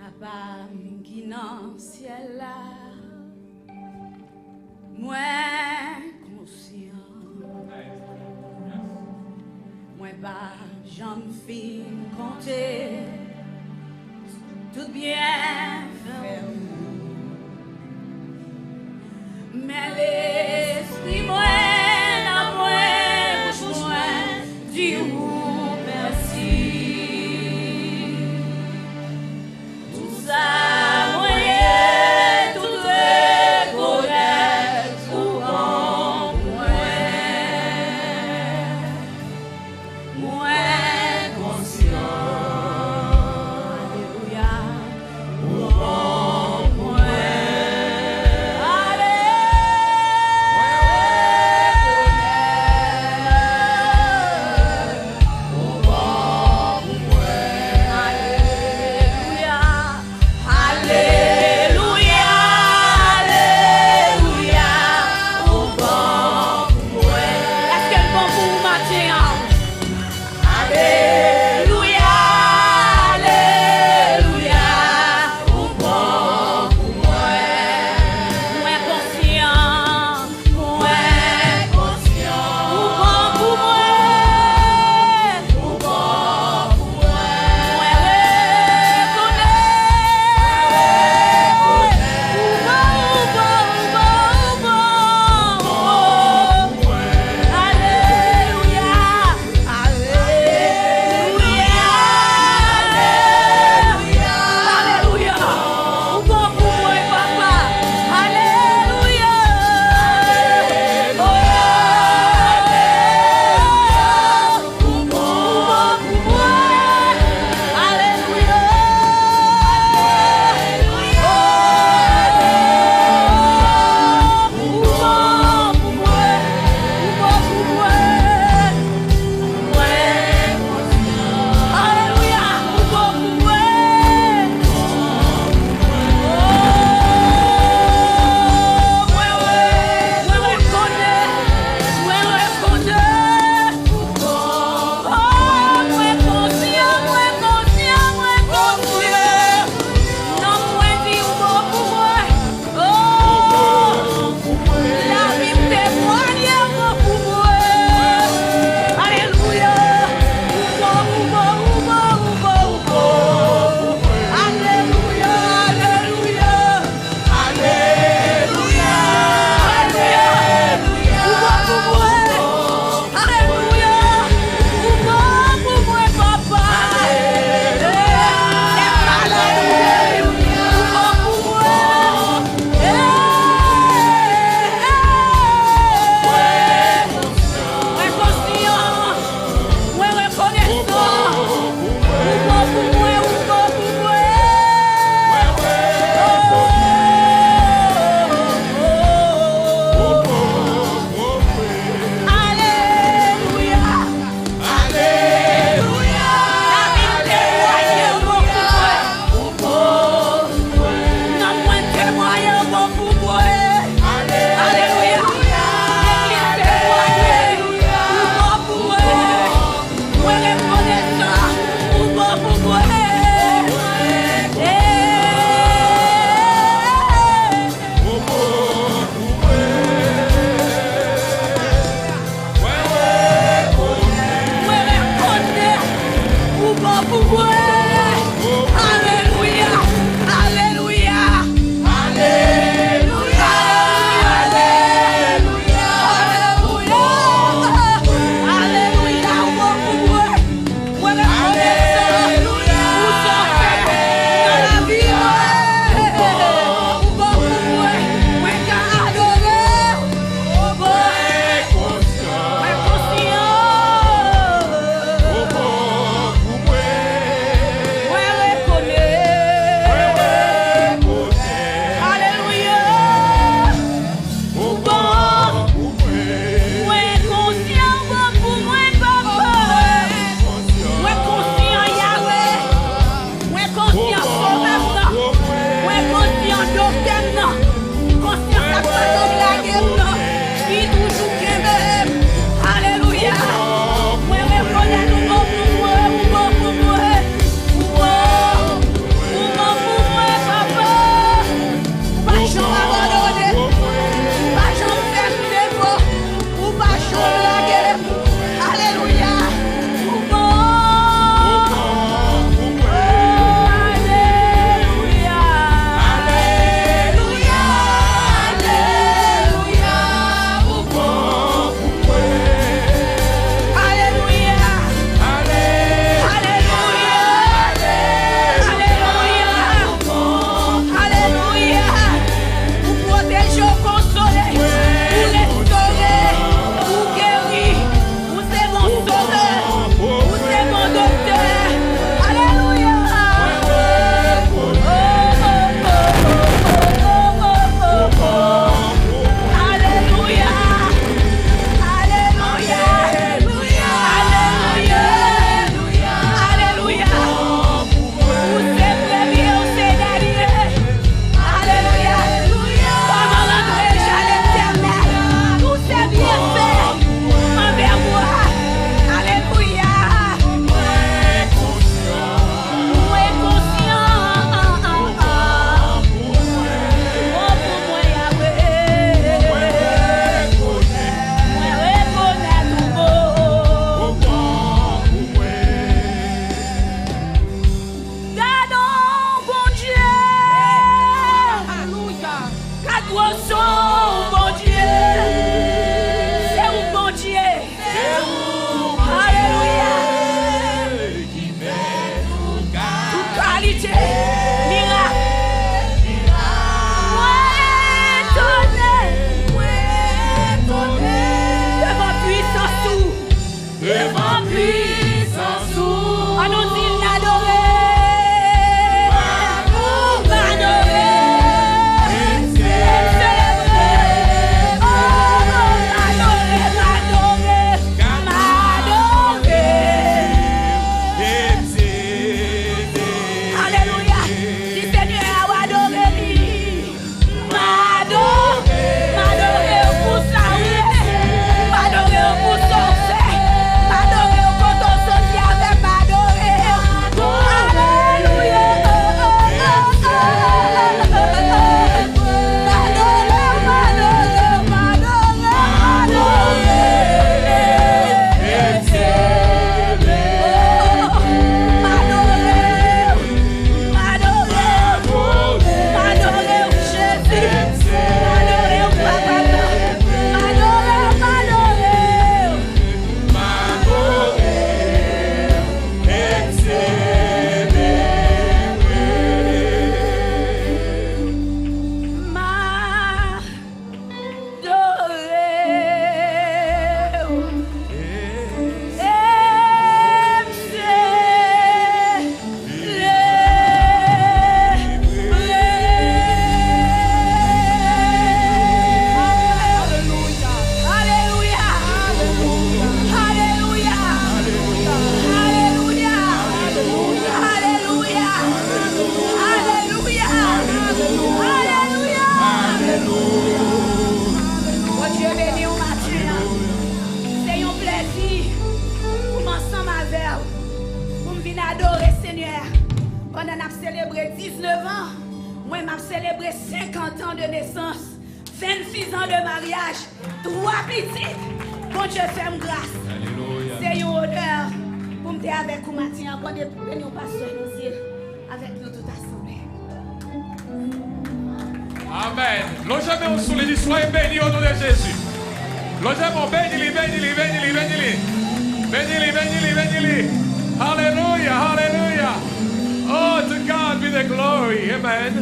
Papa qui dans ciel là, moi conscient, moi pas j'en fin compter tout bien fait, mais l'esprit moi la moi bouche moi du marcher. Miracle. Devant puissance ou. Devant puissance ou. On nous dit l'adorer. Adorer Seigneur. Pendant qu'on a célébré 19 ans, moi m'a célébré 50 ans de naissance, 26 ans de mariage, 3 petites. Bon Dieu fait grâce. C'est un honneur pour me dire avec vous matin, pour nous passer avec nous toute assemblée. Amen. Logement sous les soyez bénis au nom de Jésus. Logement bénis-les, bénis-les, bénis-les, bénis-les. Bénis-les, bénis-les, bénis-les. Hallelujah, hallelujah. Oh, to God be the glory. Amen.